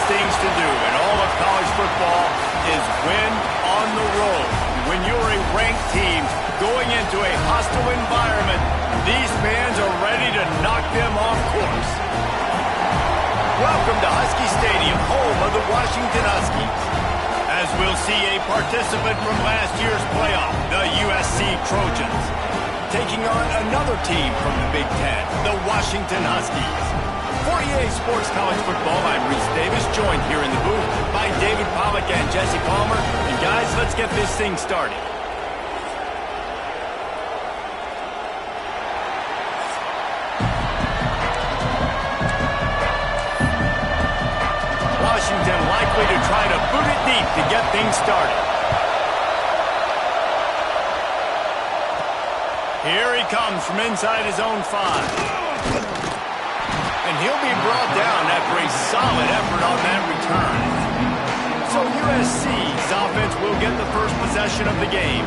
things to do in all of college football is win on the road. When you're a ranked team going into a hostile environment, these fans are ready to knock them off course. Welcome to Husky Stadium, home of the Washington Huskies. As we'll see a participant from last year's playoff, the USC Trojans, taking on another team from the Big Ten, the Washington Huskies. For EA Sports College Football, I'm Reese Davis, joined here in the booth by David Pollack and Jesse Palmer. And guys, let's get this thing started. Washington likely to try to boot it deep to get things started. Here he comes from inside his own 5. And he'll be brought down after a solid effort on that return. So USC's offense will get the first possession of the game.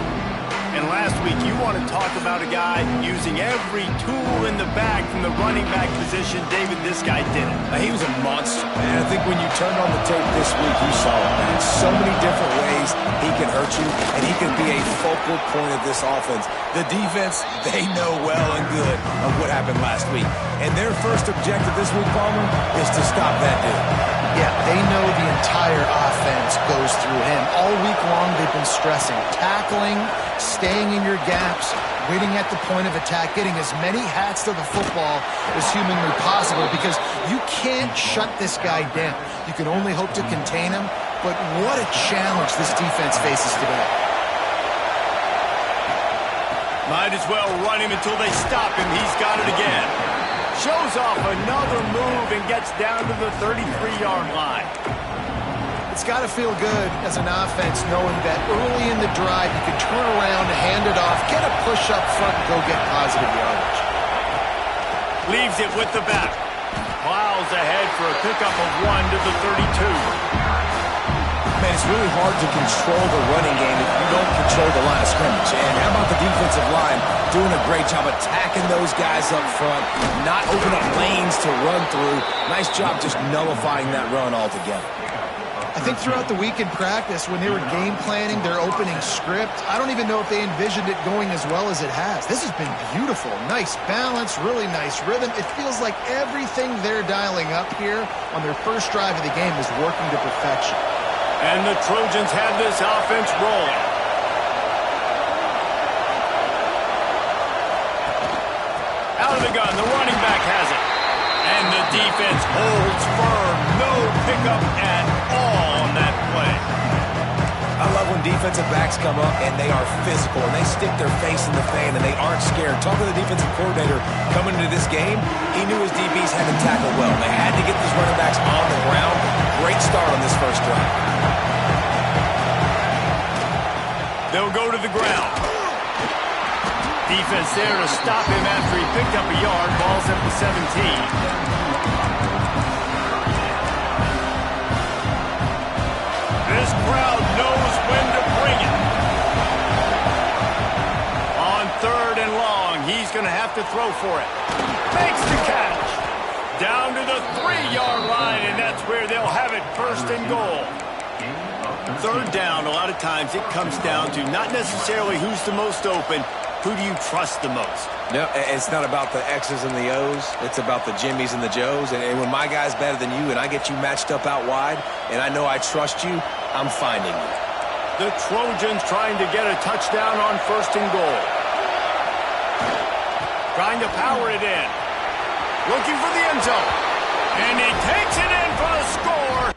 And last week, you want to talk about a guy using every tool in the bag from the running back position. David, this guy did it. He was a monster, man. I think when you turned on the tape this week, you saw it, man. So many different ways he can hurt you, and he can be a focal point of this offense. The defense, they know well and good of what happened last week. And their first objective this week, Palmer, is to stop that dude. Yeah, they know the entire offense goes through him. All week long, they've been stressing tackling, staying in your gaps, waiting at the point of attack, getting as many hats to the football as humanly possible, because you can't shut this guy down. You can only hope to contain him, but what a challenge this defense faces today. Might as well run him until they stop him. He's got it again. Shows off another move and gets down to the 33-yard line. It's got to feel good as an offense knowing that early in the drive you can turn around, hand it off, get a push up front, and go get positive yardage. Leaves it with the back. Plows ahead for a pickup of 1 to the 32. Man, it's really hard to control the running game if you don't control the line of scrimmage. And how about the defensive line doing a great job attacking those guys up front, not open up lanes to run through. Nice job just nullifying that run altogether. I think throughout the week in practice, when they were game planning their opening script, I don't even know if they envisioned it going as well as it has. This has been beautiful. Nice balance, really nice rhythm. It feels like everything they're dialing up here on their first drive of the game is working to perfection. And the Trojans have this offense rolling. Out of the gun, the running back has it. And the defense holds firm. No pickup at all on that play. I love when defensive backs come up and they are physical and they stick their face in the fan and they aren't scared. Talking to the defensive coordinator coming into this game, he knew his DBs had to tackle well. They had to get these running backs on the ground. Great start on this first drive. They'll go to the ground. Defense there to stop him after he picked up a yard. Ball's up to 17. This crowd knows when to bring it. On 3rd and long, he's going to have to throw for it. Makes the catch. Down to the 3-yard line, and that's where they'll have it, 1st and goal. 3rd down, a lot of times it comes down to not necessarily who's the most open, who do you trust the most? No, it's not about the X's and the O's. It's about the Jimmys and the Joes. And when my guy's better than you and I get you matched up out wide and I know I trust you, I'm finding you. The Trojans trying to get a touchdown on 1st and goal. Trying to power it in. Looking for the end zone. And he takes it in for the score.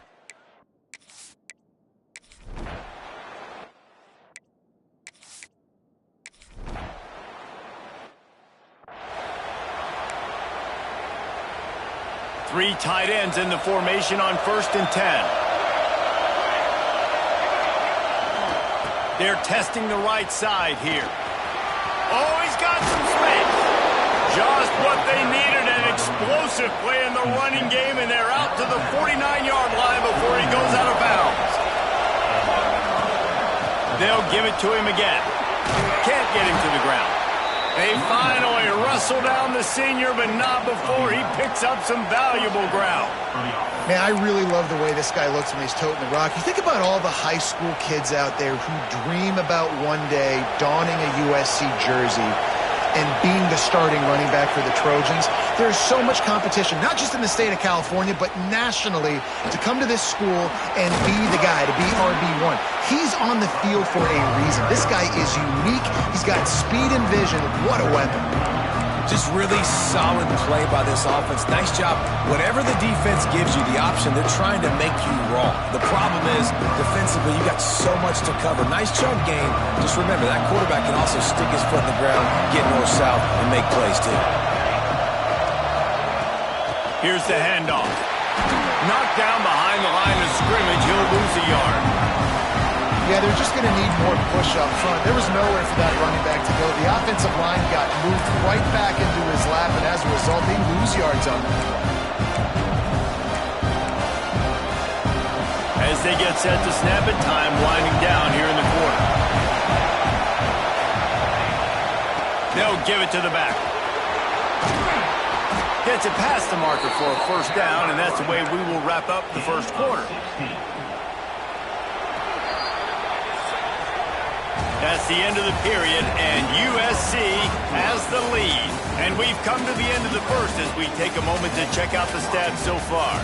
Three tight ends in the formation on 1st and 10. They're testing the right side here. Oh, he's got some space. Just what they needed, an explosive play in the running game, and they're out to the 49-yard line before he goes out of bounds. They'll give it to him again. Can't get him to the ground. They finally wrestle down the senior, but not before he picks up some valuable ground. Man, I really love the way this guy looks when he's toting the rock. You think about all the high school kids out there who dream about one day donning a USC jersey and being the starting running back for the Trojans. There's so much competition, not just in the state of California, but nationally, to come to this school and be the guy, to be RB1. He's on the field for a reason. This guy is unique. He's got speed and vision. What a weapon. Just really solid play by this offense. Nice job. Whatever the defense gives you the option, they're trying to make you wrong. The problem is, defensively, you got so much to cover. Nice chunk game. Just remember, that quarterback can also stick his foot in the ground, get north-south, and make plays, too. Here's the handoff. Knocked down behind the line of scrimmage. He'll lose a yard. Yeah, they're just going to need more push up front. There was nowhere for that running back to go. The offensive line got moved right back into his lap, and as a result, they lose yards on them. As they get set to snap it, time winding down here in the quarter. They'll give it to the back. Gets it past the marker for a first down, and that's the way we will wrap up the first quarter. That's the end of the period, and USC has the lead. And we've come to the end of the first as we take a moment to check out the stats so far.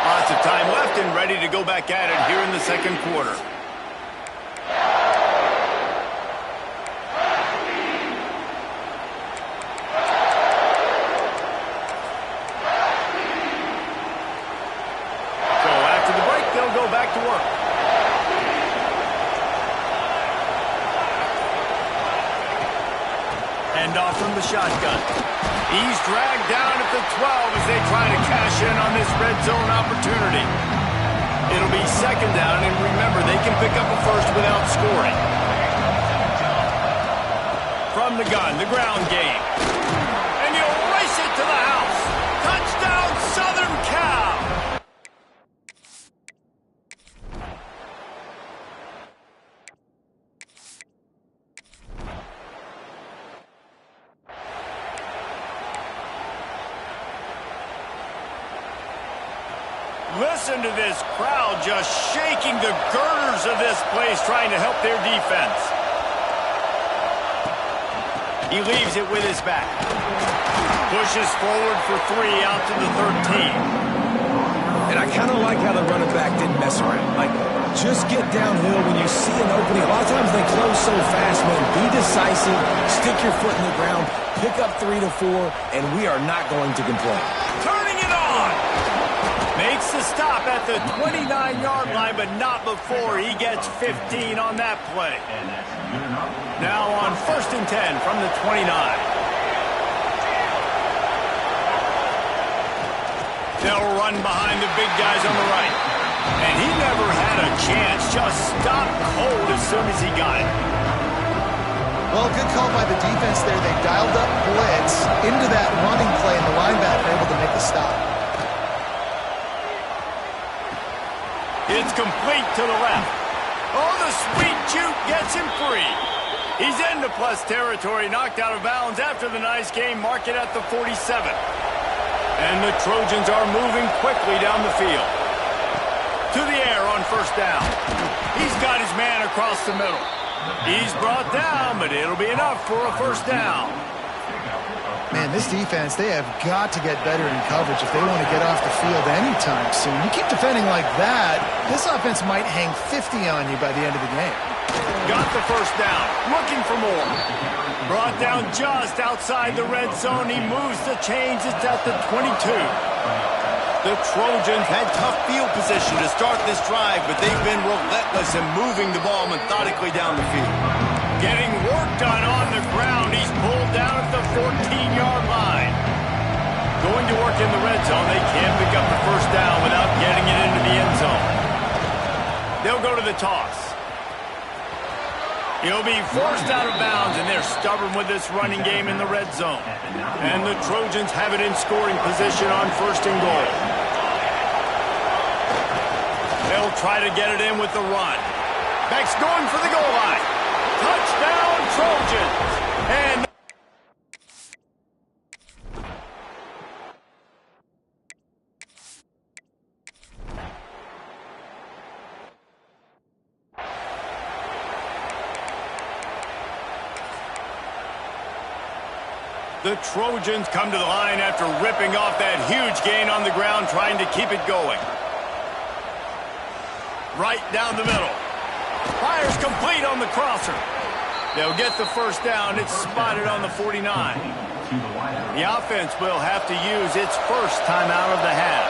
Lots of time left and ready to go back at it here in the second quarter. Off from the shotgun. He's dragged down at the 12 as they try to cash in on this red zone opportunity. It'll be second down, and remember, they can pick up a first without scoring. From the gun, the ground game. And you'll race it to the house. Touchdown, Southern Cal! Listen to this crowd just shaking the girders of this place, trying to help their defense. He leaves it with his back. Pushes forward for 3 out to the 13. And I kind of like how the running back didn't mess around. Like, just get downhill when you see an opening. A lot of times they close so fast, man. Be decisive, stick your foot in the ground, pick up 3 to 4, and we are not going to complain. Turning it on! Makes the stop at the 29-yard line, but not before he gets 15 on that play. Now on 1st and 10 from the 29. They'll run behind the big guys on the right. And he never had a chance. Just stopped cold as soon as he got it. Well, good call by the defense there. They dialed up blitz into that running play, and the linebacker able to make the stop. It's complete to the left. Oh, the sweet juke gets him free. He's into plus territory, knocked out of bounds after the nice game. Mark it at the 47. And the Trojans are moving quickly down the field. To the air on 1st down. He's got his man across the middle. He's brought down, but it'll be enough for a 1st down. Man, this defense, they have got to get better in coverage if they want to get off the field anytime soon. You keep defending like that, this offense might hang 50 on you by the end of the game. Got the 1st down, looking for more. Brought down just outside the red zone. He moves the chains. It's at the 22. The Trojans had tough field position to start this drive, but they've been relentless in moving the ball methodically down the field. Getting work done on the ground. He's pulled down at the 14-yard line. Going to work in the red zone. They can't pick up the 1st down without getting it into the end zone. They'll go to the toss. He'll be forced out of bounds, and they're stubborn with this running game in the red zone. And the Trojans have it in scoring position on 1st and goal. They'll try to get it in with the run. Beck's going for the goal line. Touchdown, Trojans. And the Trojans come to the line after ripping off that huge gain on the ground, trying to keep it going. Right down the middle. Fires complete on the crosser. They'll get the first down. It's spotted on the 49. The offense will have to use its first timeout of the half.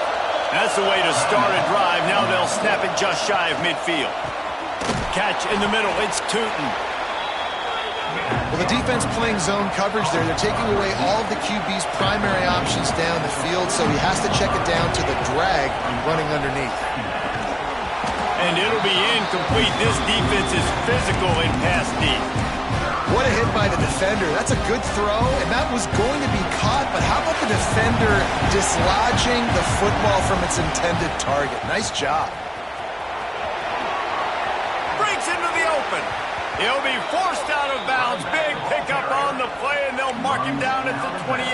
That's the way to start a drive. Now they'll snap it just shy of midfield. Catch in the middle. It's Tootin. Well, the defense playing zone coverage there. They're taking away all of the QB's primary options down the field, so he has to check it down to the drag running underneath. And it'll be incomplete. This defense is physical in pass deep. What a hit by the defender. That's a good throw, and that was going to be caught, but how about the defender dislodging the football from its intended target? Nice job. Breaks into the open. He'll be forced out of bounds. Big pickup on the play, and they'll mark him down at the 28.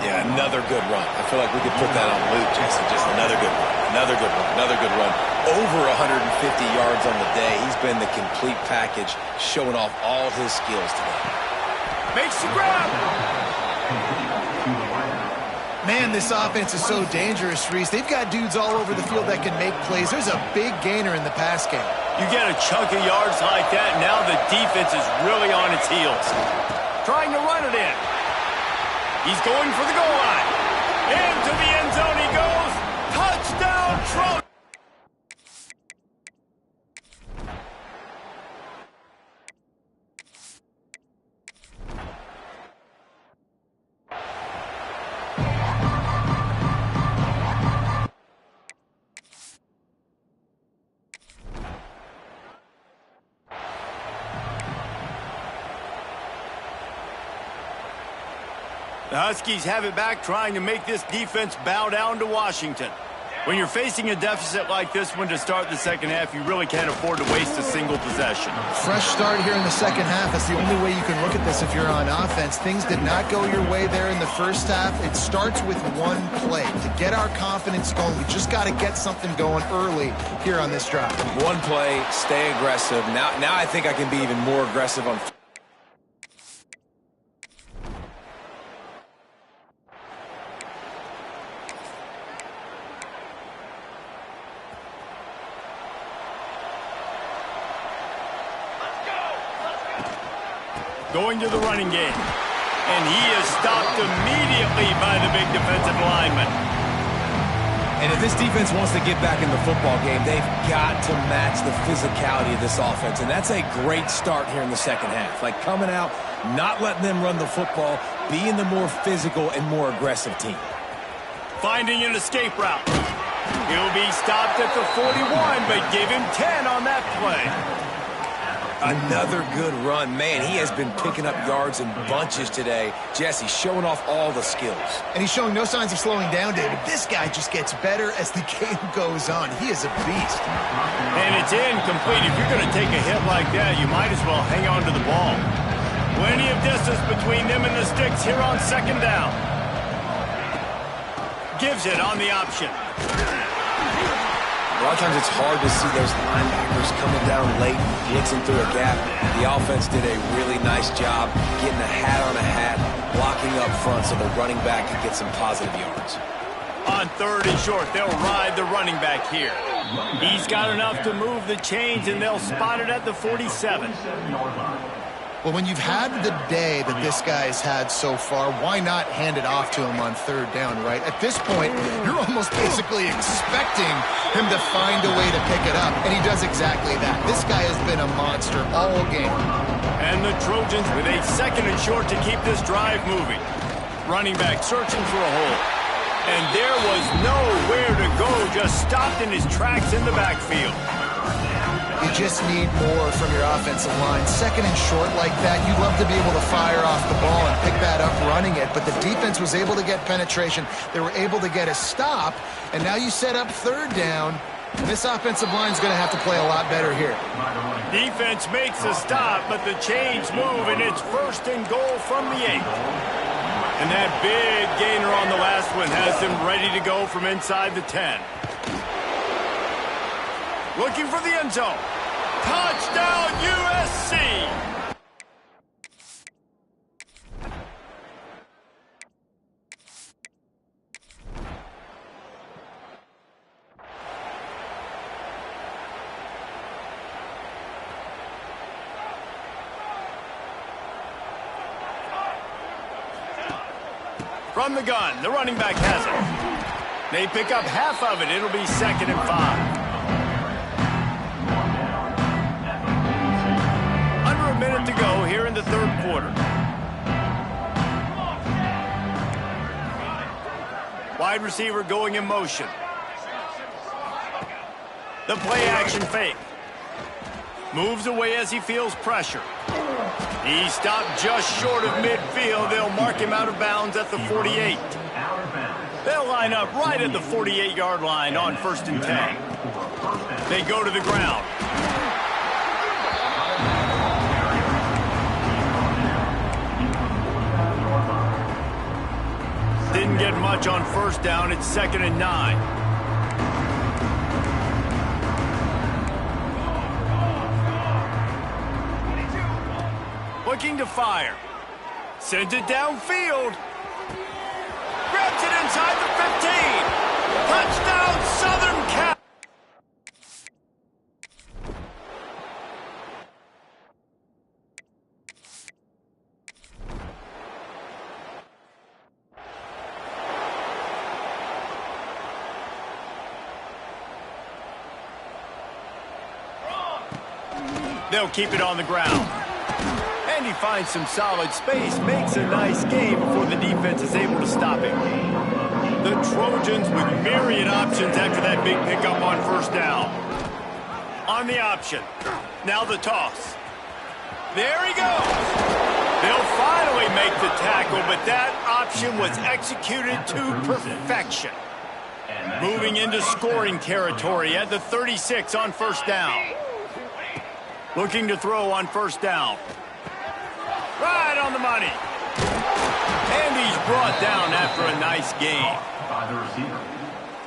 Yeah, another good run. I feel like we could put that on loop, Jason. Just another good run. Another good run. Another good run. Over 150 yards on the day. He's been the complete package, showing off all his skills today. Makes the grab. Man, this offense is so dangerous, Reese. They've got dudes all over the field that can make plays. There's a big gainer in the pass game. You get a chunk of yards like that, now the defense is really on its heels. Trying to run it in. He's going for the goal line. Into the end zone he goes. Touchdown, Trojans. The Huskies have it back, trying to make this defense bow down to Washington. When you're facing a deficit like this one to start the second half, you really can't afford to waste a single possession. Fresh start here in the second half. That's the only way you can look at this if you're on offense. Things did not go your way there in the first half. It starts with one play. To get our confidence going, we just got to get something going early here on this drive. One play, stay aggressive. Now I think I can be even more aggressive on... Going to the running game. And he is stopped immediately by the big defensive lineman. And if this defense wants to get back in the football game, they've got to match the physicality of this offense. And that's a great start here in the second half. Like coming out, not letting them run the football, being the more physical and more aggressive team. Finding an escape route. He'll be stopped at the 41, but give him 10 on that play. Another good run. Man, he has been picking up yards in bunches today. Jesse showing off all the skills. And he's showing no signs of slowing down, David. This guy just gets better as the game goes on. He is a beast. And it's incomplete. If you're going to take a hit like that, you might as well hang on to the ball. Plenty of distance between them and the sticks here on second down. Gives it on the option. A lot of times it's hard to see those linebackers coming down late, blitzing through a gap. The offense did a really nice job getting a hat on a hat, blocking up front so the running back could get some positive yards. On third and short, they'll ride the running back here. He's got enough to move the chains, and they'll spot it at the 47. Well, when you've had the day that this guy's had so far, why not hand it off to him on third down, right? At this point, you're almost basically expecting him to find a way to pick it up, and he does exactly that. This guy has been a monster all game. And the Trojans with a second and short to keep this drive moving. Running back searching for a hole. And there was nowhere to go, just stopped in his tracks in the backfield. You just need more from your offensive line. Second and short like that, you'd love to be able to fire off the ball and pick that up running it, but the defense was able to get penetration. They were able to get a stop, and now you set up third down, and this offensive line is going to have to play a lot better here. Defense makes a stop, but the chains move, and it's first and goal from the 8. And that big gainer on the last one has them ready to go from inside the 10. Looking for the end zone. Touchdown, USC! From the gun, the running back has it. They pick up half of it. It'll be 2nd and 5. Under a minute to go here in the third quarter. Wide receiver going in motion. The play action fake. Moves away as he feels pressure. He stopped just short of midfield. They'll mark him out of bounds at the 48. They'll line up right at the 48-yard line on 1st and 10. They go to the ground. Didn't get much on 1st down. It's 2nd and 9. Looking to fire. Sends it downfield. Grabs it inside the 15. Touchdown, Southern Cal. They'll keep it on the ground. And he finds some solid space, makes a nice game before the defense is able to stop him. The Trojans with myriad options after that big pickup on 1st down. On the option. Now the toss. There he goes. They'll finally make the tackle, but that option was executed to perfection. Moving into scoring territory at the 36 on 1st down. Looking to throw on 1st down. Right on the money. And he's brought down after a nice game.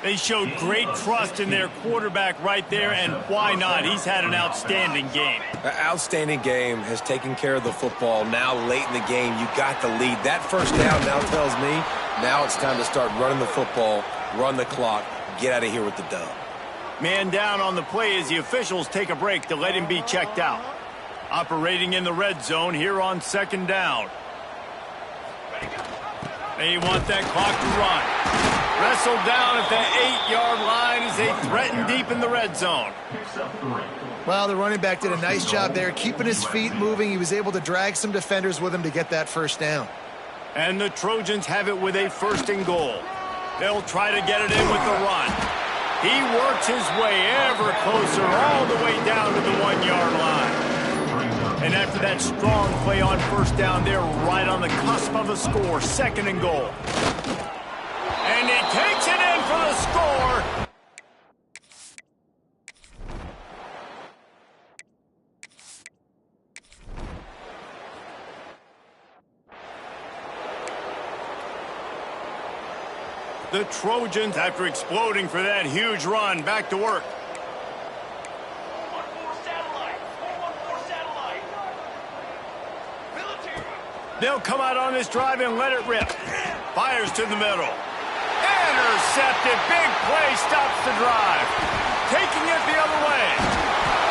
They showed great trust in their quarterback right there, and why not? He's had an outstanding game. An outstanding game, has taken care of the football. Now late in the game, you got the lead. That 1st down now tells me now it's time to start running the football, run the clock, get out of here with the dub. Man down on the play as the officials take a break to let him be checked out. Operating in the red zone here on 2nd down. They want that clock to run. Wrestled down at the 8-yard line as they threaten deep in the red zone. Well, the running back did a nice job there, keeping his feet moving. He was able to drag some defenders with him to get that 1st down. And the Trojans have it with a 1st and goal. They'll try to get it in with the run. He works his way ever closer all the way down to the 1-yard line. And after that strong play on 1st down, they're right on the cusp of a score, 2nd and goal. And he takes it in for the score. The Trojans, after exploding for that huge run, back to work. They'll come out on this drive and let it rip. Fires to the middle. Intercepted. Big play stops the drive. Taking it the other way.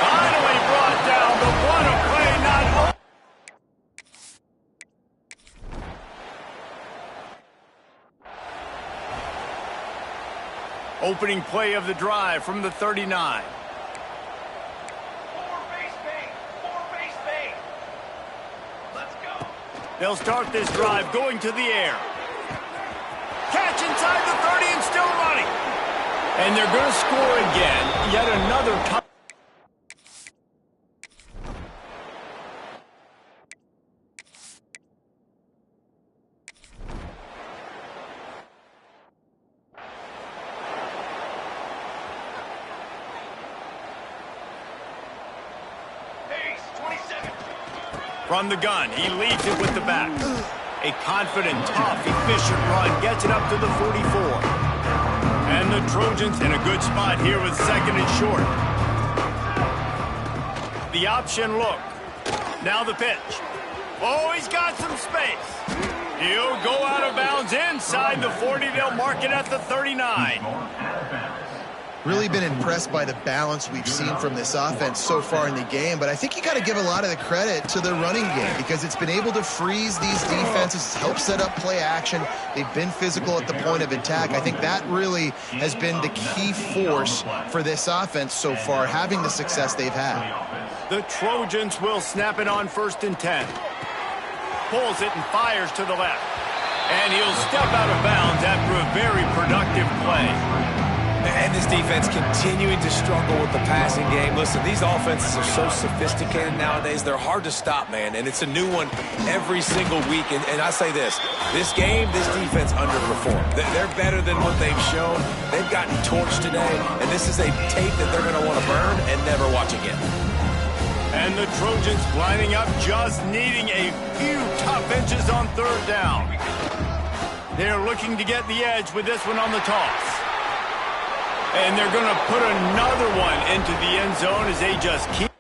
Finally brought down, but what a play not... Opening play of the drive from the 39. They'll start this drive going to the air. Catch inside the 30 and still running. And they're going to score again. Yet another touchdown. From the gun, he leads it with the back. A confident, tough, efficient run gets it up to the 44. And the Trojans in a good spot here with second and short. The option look. Now the pitch. Oh, he's got some space. He'll go out of bounds inside the 40. They'll mark it at the 39. Really been impressed by the balance we've seen from this offense so far in the game, but I think you got to give a lot of the credit to the running game because it's been able to freeze these defenses, help set up play action. They've been physical at the point of attack. I think that really has been the key force for this offense so far, having the success they've had. The Trojans will snap it on 1st and 10. Pulls it and fires to the left. And he'll step out of bounds after a very productive play. And this defense continuing to struggle with the passing game. Listen, these offenses are so sophisticated nowadays. They're hard to stop, man. And it's a new one every single week. And I say this game, this defense underperformed. They're better than what they've shown. They've gotten torched today. And this is a tape that they're going to want to burn and never watch again. And the Trojans lining up, just needing a few tough inches on 3rd down. They're looking to get the edge with this one on the toss. And they're going to put another one into the end zone as they just keep